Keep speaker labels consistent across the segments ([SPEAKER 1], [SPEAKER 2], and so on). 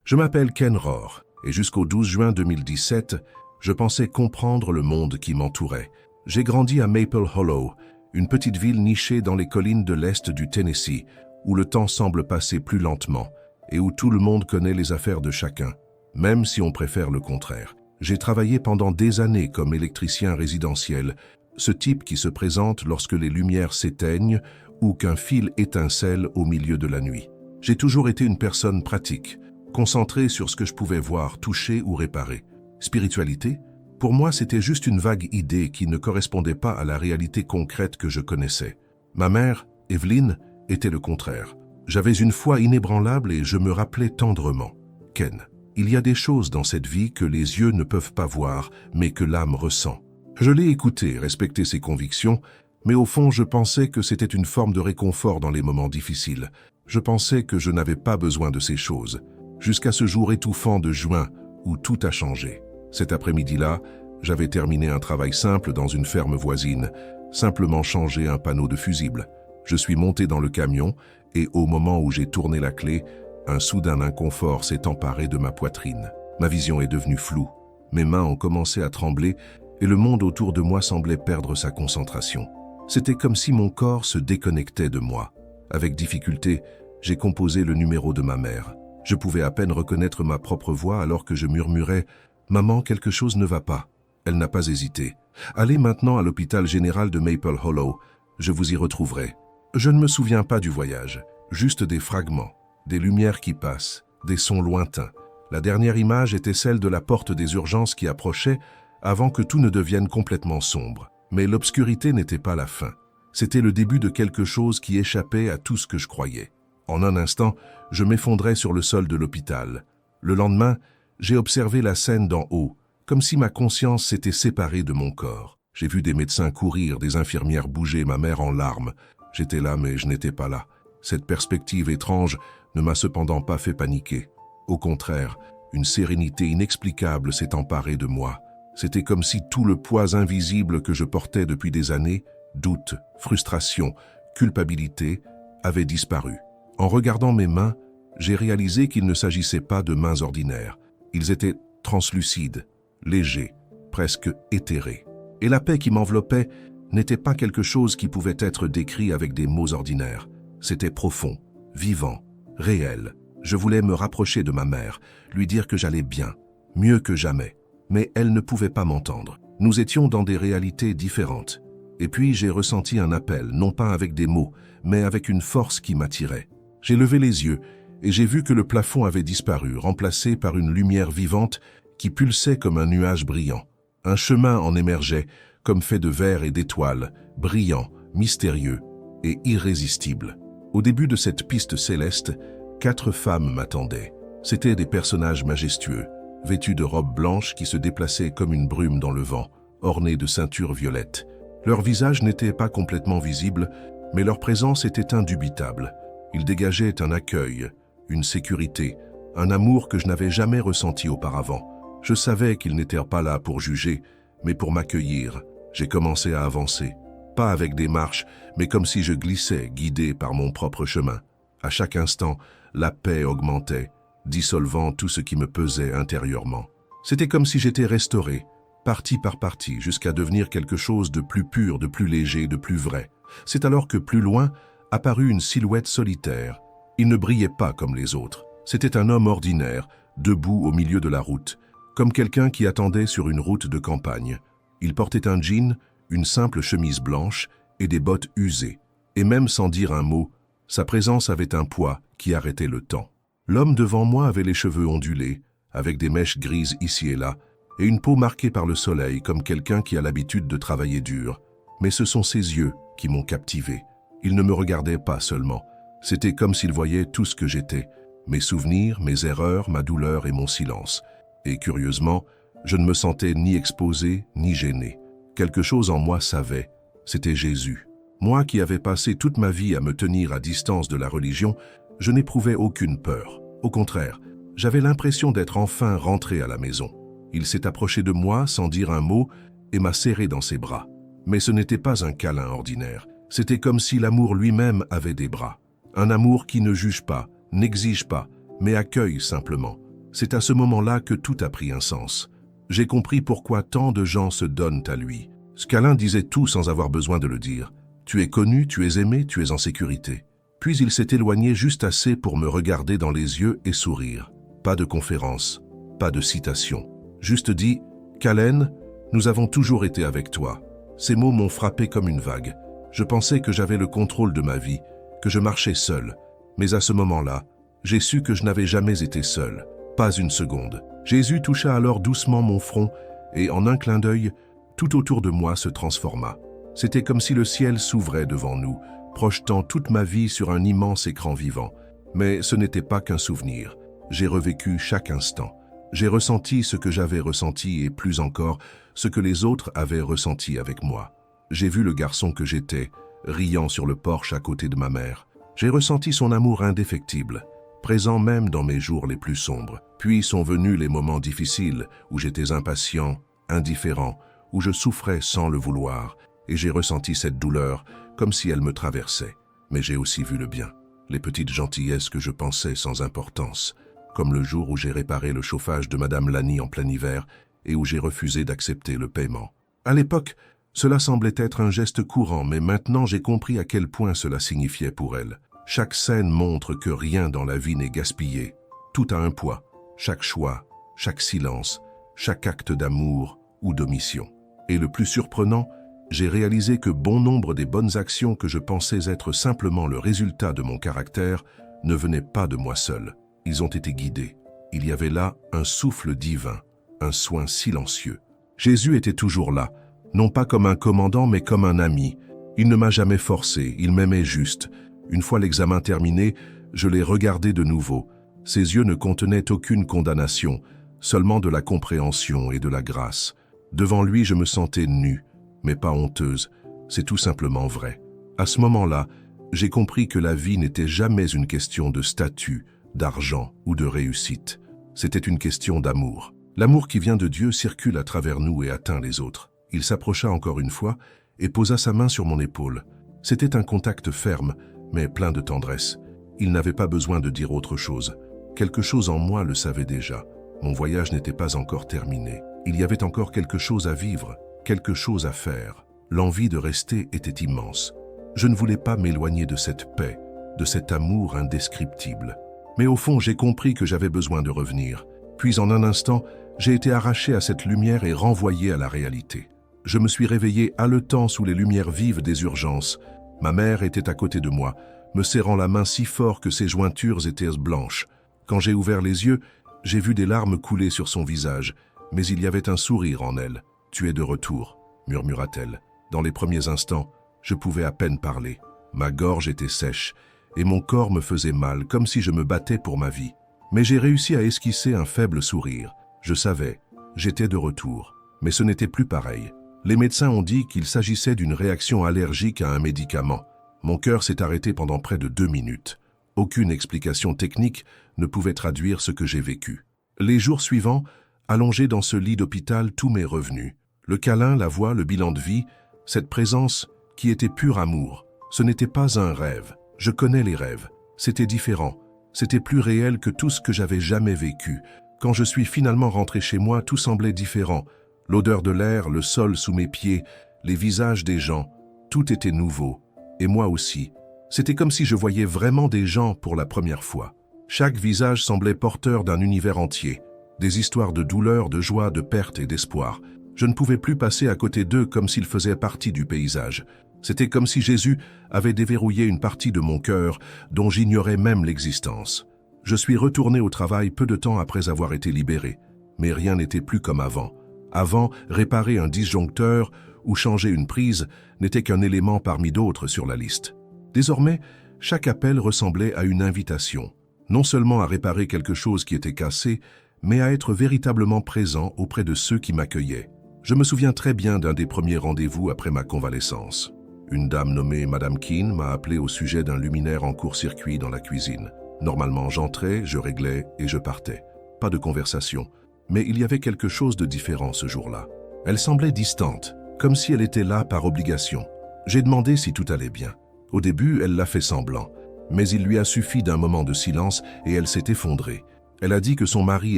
[SPEAKER 1] Je m'appelle Ken Rohr, et jusqu'au 12 juin 2017, je pensais comprendre le monde qui m'entourait. J'ai grandi à Maple Hollow, une petite ville nichée dans les collines de l'Est du Tennessee, où le temps semble passer plus lentement, et où tout le monde connaît les affaires de chacun, même si on préfère le contraire. J'ai travaillé pendant des années comme électricien résidentiel, ce type qui se présente lorsque les lumières s'éteignent ou qu'un fil étincelle au milieu de la nuit. J'ai toujours été une personne pratique, concentrée sur ce que je pouvais voir, toucher ou réparer. Spiritualité? Pour moi, c'était juste une vague idée qui ne correspondait pas à la réalité concrète que je connaissais. Ma mère, Evelyn, était le contraire. J'avais une foi inébranlable et je me rappelais tendrement. Ken, il y a des choses dans cette vie que les yeux ne peuvent pas voir, mais que l'âme ressent. Je l'ai écouté, respecté ses convictions, mais au fond, je pensais que c'était une forme de réconfort dans les moments difficiles. Je pensais que je n'avais pas besoin de ces choses. Jusqu'à ce jour étouffant de juin, où tout a changé. Cet après-midi-là, j'avais terminé un travail simple dans une ferme voisine, simplement changer un panneau de fusible. Je suis monté dans le camion et au moment où j'ai tourné la clé, un soudain inconfort s'est emparé de ma poitrine. Ma vision est devenue floue. Mes mains ont commencé à trembler et le monde autour de moi semblait perdre sa concentration. C'était comme si mon corps se déconnectait de moi. Avec difficulté, j'ai composé le numéro de ma mère. Je pouvais à peine reconnaître ma propre voix alors que je murmurais « Maman, quelque chose ne va pas ». Elle n'a pas hésité. « Allez maintenant à l'hôpital général de Maple Hollow. Je vous y retrouverai. » Je ne me souviens pas du voyage, juste des fragments, des lumières qui passent, des sons lointains. La dernière image était celle de la porte des urgences qui approchait avant que tout ne devienne complètement sombre. Mais l'obscurité n'était pas la fin. C'était le début de quelque chose qui échappait à tout ce que je croyais. En un instant, je m'effondrais sur le sol de l'hôpital. Le lendemain, j'ai observé la scène d'en haut, comme si ma conscience s'était séparée de mon corps. J'ai vu des médecins courir, des infirmières bouger, ma mère en larmes. J'étais là, mais je n'étais pas là. Cette perspective étrange ne m'a cependant pas fait paniquer. Au contraire, une sérénité inexplicable s'est emparée de moi. C'était comme si tout le poids invisible que je portais depuis des années, doute, frustration, culpabilité, avait disparu. En regardant mes mains, j'ai réalisé qu'il ne s'agissait pas de mains ordinaires. Ils étaient translucides, légers, presque éthérés. Et la paix qui m'enveloppait n'était pas quelque chose qui pouvait être décrit avec des mots ordinaires. C'était profond, vivant, réel. Je voulais me rapprocher de ma mère, lui dire que j'allais bien, mieux que jamais. Mais elle ne pouvait pas m'entendre. Nous étions dans des réalités différentes. Et puis j'ai ressenti un appel, non pas avec des mots, mais avec une force qui m'attirait. J'ai levé les yeux et j'ai vu que le plafond avait disparu, remplacé par une lumière vivante qui pulsait comme un nuage brillant. Un chemin en émergeait, comme fait de verre et d'étoiles, brillant, mystérieux et irrésistible. Au début de cette piste céleste, 4 femmes m'attendaient. C'étaient des personnages majestueux, vêtus de robes blanches qui se déplaçaient comme une brume dans le vent, ornées de ceintures violettes. Leurs visages n'étaient pas complètement visibles, mais leur présence était indubitable. Ils dégageaient un accueil, une sécurité, un amour que je n'avais jamais ressenti auparavant. Je savais qu'ils n'étaient pas là pour juger, mais pour m'accueillir. J'ai commencé à avancer, pas avec des marches, mais comme si je glissais, guidé par mon propre chemin. À chaque instant, la paix augmentait, dissolvant tout ce qui me pesait intérieurement. C'était comme si j'étais restauré, partie par partie, jusqu'à devenir quelque chose de plus pur, de plus léger, de plus vrai. C'est alors que, plus loin, apparut une silhouette solitaire. Il ne brillait pas comme les autres. C'était un homme ordinaire, debout au milieu de la route, comme quelqu'un qui attendait sur une route de campagne. Il portait un jean, une simple chemise blanche et des bottes usées. Et même sans dire un mot, sa présence avait un poids qui arrêtait le temps. L'homme devant moi avait les cheveux ondulés, avec des mèches grises ici et là, et une peau marquée par le soleil comme quelqu'un qui a l'habitude de travailler dur. Mais ce sont ses yeux qui m'ont captivé. Il ne me regardait pas seulement. C'était comme s'il voyait tout ce que j'étais, mes souvenirs, mes erreurs, ma douleur et mon silence. Et curieusement, je ne me sentais ni exposé, ni gêné. Quelque chose en moi savait, c'était Jésus. Moi qui avais passé toute ma vie à me tenir à distance de la religion, je n'éprouvais aucune peur. Au contraire, j'avais l'impression d'être enfin rentré à la maison. Il s'est approché de moi sans dire un mot et m'a serré dans ses bras. Mais ce n'était pas un câlin ordinaire. C'était comme si l'amour lui-même avait des bras. Un amour qui ne juge pas, n'exige pas, mais accueille simplement. C'est à ce moment-là que tout a pris un sens. J'ai compris pourquoi tant de gens se donnent à lui. Ce câlin disait tout sans avoir besoin de le dire. Tu es connu, tu es aimé, tu es en sécurité. Puis il s'est éloigné juste assez pour me regarder dans les yeux et sourire. Pas de conférence, pas de citation. Juste dit « Callen, nous avons toujours été avec toi ». Ces mots m'ont frappé comme une vague. Je pensais que j'avais le contrôle de ma vie, que je marchais seul. Mais à ce moment-là, j'ai su que je n'avais jamais été seul. Pas une seconde. Jésus toucha alors doucement mon front et en un clin d'œil, tout autour de moi se transforma. C'était comme si le ciel s'ouvrait devant nous, projetant toute ma vie sur un immense écran vivant. Mais ce n'était pas qu'un souvenir. J'ai revécu chaque instant. J'ai ressenti ce que j'avais ressenti et plus encore, ce que les autres avaient ressenti avec moi. J'ai vu le garçon que j'étais, riant sur le porche à côté de ma mère. J'ai ressenti son amour indéfectible, présent même dans mes jours les plus sombres. Puis sont venus les moments difficiles, où j'étais impatient, indifférent, où je souffrais sans le vouloir, et j'ai ressenti cette douleur comme si elle me traversait. Mais j'ai aussi vu le bien, les petites gentillesses que je pensais sans importance, comme le jour où j'ai réparé le chauffage de Madame Lani en plein hiver et où j'ai refusé d'accepter le paiement. À l'époque, cela semblait être un geste courant, mais maintenant j'ai compris à quel point cela signifiait pour elle. Chaque scène montre que rien dans la vie n'est gaspillé. Tout a un poids. Chaque choix, chaque silence, chaque acte d'amour ou d'omission. Et le plus surprenant, j'ai réalisé que bon nombre des bonnes actions que je pensais être simplement le résultat de mon caractère ne venaient pas de moi seul. Ils ont été guidés. Il y avait là un souffle divin, un soin silencieux. Jésus était toujours là, non pas comme un commandant mais comme un ami. Il ne m'a jamais forcé, il m'aimait juste. Une fois l'examen terminé, je l'ai regardé de nouveau. Ses yeux ne contenaient aucune condamnation, seulement de la compréhension et de la grâce. Devant lui, je me sentais nue, mais pas honteuse. C'est tout simplement vrai. À ce moment-là, j'ai compris que la vie n'était jamais une question de statut, d'argent ou de réussite. C'était une question d'amour. L'amour qui vient de Dieu circule à travers nous et atteint les autres. Il s'approcha encore une fois et posa sa main sur mon épaule. C'était un contact ferme, mais plein de tendresse. Il n'avait pas besoin de dire autre chose. Quelque chose en moi le savait déjà. Mon voyage n'était pas encore terminé. Il y avait encore quelque chose à vivre, quelque chose à faire. L'envie de rester était immense. Je ne voulais pas m'éloigner de cette paix, de cet amour indescriptible. Mais au fond, j'ai compris que j'avais besoin de revenir. Puis en un instant, j'ai été arraché à cette lumière et renvoyé à la réalité. Je me suis réveillé haletant sous les lumières vives des urgences. Ma mère était à côté de moi, me serrant la main si fort que ses jointures étaient blanches. Quand j'ai ouvert les yeux, j'ai vu des larmes couler sur son visage, mais il y avait un sourire en elle. « Tu es de retour », murmura-t-elle. Dans les premiers instants, je pouvais à peine parler. Ma gorge était sèche et mon corps me faisait mal, comme si je me battais pour ma vie. Mais j'ai réussi à esquisser un faible sourire. Je savais, j'étais de retour. Mais ce n'était plus pareil. Les médecins ont dit qu'il s'agissait d'une réaction allergique à un médicament. Mon cœur s'est arrêté pendant près de 2 minutes. Aucune explication technique ne pouvait traduire ce que j'ai vécu. Les jours suivants, allongé dans ce lit d'hôpital, tout m'est revenu. Le câlin, la voix, le bilan de vie, cette présence qui était pur amour. Ce n'était pas un rêve. Je connais les rêves. C'était différent. C'était plus réel que tout ce que j'avais jamais vécu. Quand je suis finalement rentré chez moi, tout semblait différent. L'odeur de l'air, le sol sous mes pieds, les visages des gens, tout était nouveau. Et moi aussi. C'était comme si je voyais vraiment des gens pour la première fois. Chaque visage semblait porteur d'un univers entier. Des histoires de douleur, de joie, de perte et d'espoir. Je ne pouvais plus passer à côté d'eux comme s'ils faisaient partie du paysage. C'était comme si Jésus avait déverrouillé une partie de mon cœur dont j'ignorais même l'existence. Je suis retourné au travail peu de temps après avoir été libéré. Mais rien n'était plus comme avant. Avant, réparer un disjoncteur ou changer une prise n'était qu'un élément parmi d'autres sur la liste. Désormais, chaque appel ressemblait à une invitation, non seulement à réparer quelque chose qui était cassé, mais à être véritablement présent auprès de ceux qui m'accueillaient. Je me souviens très bien d'un des premiers rendez-vous après ma convalescence. Une dame nommée Madame Keane m'a appelé au sujet d'un luminaire en court-circuit dans la cuisine. Normalement, j'entrais, je réglais et je partais. Pas de conversation, mais il y avait quelque chose de différent ce jour-là. Elle semblait distante, comme si elle était là par obligation. J'ai demandé si tout allait bien. Au début, elle l'a fait semblant, mais il lui a suffi d'un moment de silence et elle s'est effondrée. Elle a dit que son mari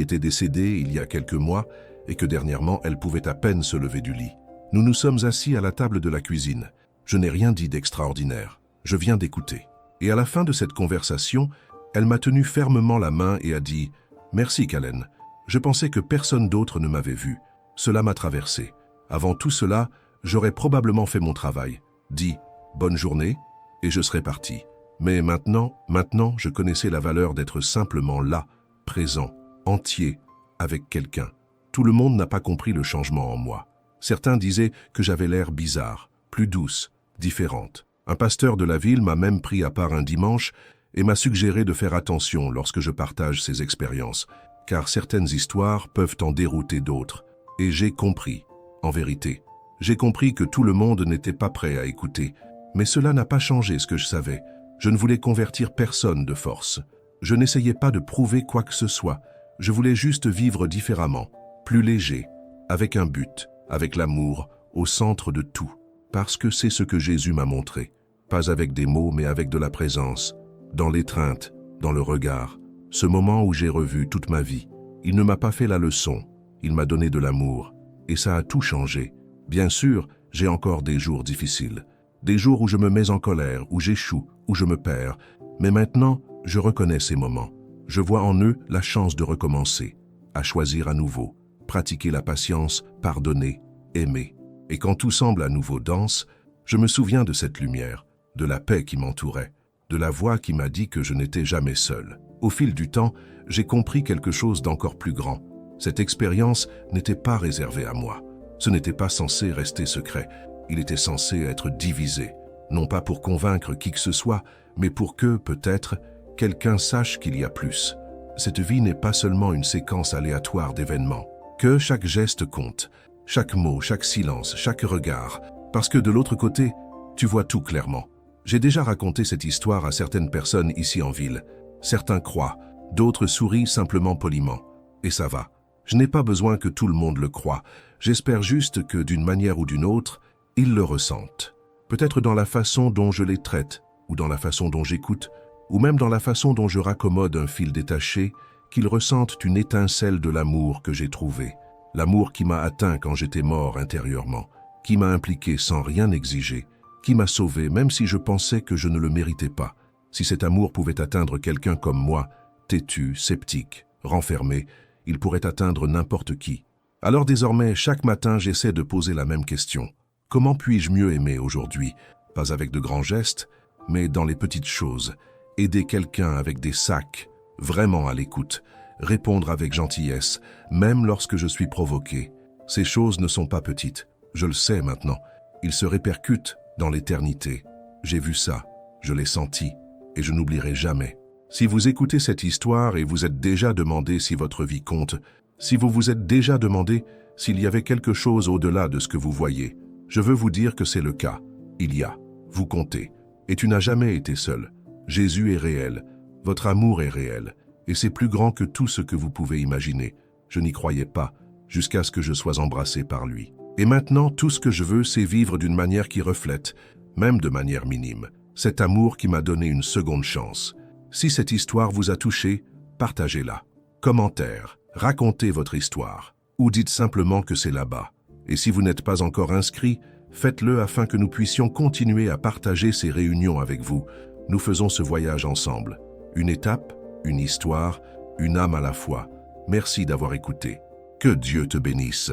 [SPEAKER 1] était décédé il y a quelques mois et que dernièrement elle pouvait à peine se lever du lit. Nous nous sommes assis à la table de la cuisine. Je n'ai rien dit d'extraordinaire. Je viens d'écouter. Et à la fin de cette conversation, elle m'a tenu fermement la main et a dit « Merci, Kalen. Je pensais que personne d'autre ne m'avait vu. Cela m'a traversé. Avant tout cela, j'aurais probablement fait mon travail. Dit « Bonne journée » et je serais parti. Mais maintenant, je connaissais la valeur d'être simplement là, présent, entier, avec quelqu'un. Tout le monde n'a pas compris le changement en moi. Certains disaient que j'avais l'air bizarre, plus douce, différente. Un pasteur de la ville m'a même pris à part un dimanche et m'a suggéré de faire attention lorsque je partage ces expériences, car certaines histoires peuvent en dérouter d'autres. Et j'ai compris, en vérité. J'ai compris que tout le monde n'était pas prêt à écouter. Mais cela n'a pas changé ce que je savais. Je ne voulais convertir personne de force. Je n'essayais pas de prouver quoi que ce soit. Je voulais juste vivre différemment, plus léger, avec un but, avec l'amour, au centre de tout. Parce que c'est ce que Jésus m'a montré. Pas avec des mots, mais avec de la présence, dans l'étreinte, dans le regard. Ce moment où j'ai revu toute ma vie. Il ne m'a pas fait la leçon, il m'a donné de l'amour. Et ça a tout changé. Bien sûr, j'ai encore des jours difficiles. Des jours où je me mets en colère, où j'échoue, où je me perds. Mais maintenant, je reconnais ces moments. Je vois en eux la chance de recommencer, à choisir à nouveau, pratiquer la patience, pardonner, aimer. Et quand tout semble à nouveau dense, je me souviens de cette lumière, de la paix qui m'entourait, de la voix qui m'a dit que je n'étais jamais seul. Au fil du temps, j'ai compris quelque chose d'encore plus grand. Cette expérience n'était pas réservée à moi. Ce n'était pas censé rester secret. Il était censé être divisé, non pas pour convaincre qui que ce soit, mais pour que, peut-être, quelqu'un sache qu'il y a plus. Cette vie n'est pas seulement une séquence aléatoire d'événements. Que chaque geste compte, chaque mot, chaque silence, chaque regard, parce que de l'autre côté, tu vois tout clairement. J'ai déjà raconté cette histoire à certaines personnes ici en ville. Certains croient, d'autres sourient simplement poliment. Et ça va. Je n'ai pas besoin que tout le monde le croie. J'espère juste que, d'une manière ou d'une autre, ils le ressentent. Peut-être dans la façon dont je les traite, ou dans la façon dont j'écoute, ou même dans la façon dont je raccommode un fil détaché, qu'ils ressentent une étincelle de l'amour que j'ai trouvé. L'amour qui m'a atteint quand j'étais mort intérieurement, qui m'a impliqué sans rien exiger, qui m'a sauvé même si je pensais que je ne le méritais pas. Si cet amour pouvait atteindre quelqu'un comme moi, têtu, sceptique, renfermé, il pourrait atteindre n'importe qui. Alors désormais, chaque matin, j'essaie de poser la même question. Comment puis-je mieux aimer aujourd'hui? Pas avec de grands gestes, mais dans les petites choses. Aider quelqu'un avec des sacs, vraiment à l'écoute. Répondre avec gentillesse, même lorsque je suis provoqué. Ces choses ne sont pas petites, je le sais maintenant. Ils se répercutent dans l'éternité. J'ai vu ça, je l'ai senti, et je n'oublierai jamais. Si vous écoutez cette histoire et vous êtes déjà demandé si votre vie compte, si vous vous êtes déjà demandé s'il y avait quelque chose au-delà de ce que vous voyez, je veux vous dire que c'est le cas. Il y a. Vous comptez. Et tu n'as jamais été seul. Jésus est réel. Votre amour est réel. Et c'est plus grand que tout ce que vous pouvez imaginer. Je n'y croyais pas, jusqu'à ce que je sois embrassé par lui. Et maintenant, tout ce que je veux, c'est vivre d'une manière qui reflète, même de manière minime, cet amour qui m'a donné une seconde chance. Si cette histoire vous a touché, partagez-la. Commentaire, racontez votre histoire. Ou dites simplement que c'est là-bas. Et si vous n'êtes pas encore inscrit, faites-le afin que nous puissions continuer à partager ces réunions avec vous. Nous faisons ce voyage ensemble. Une étape, une histoire, une âme à la fois. Merci d'avoir écouté. Que Dieu te bénisse.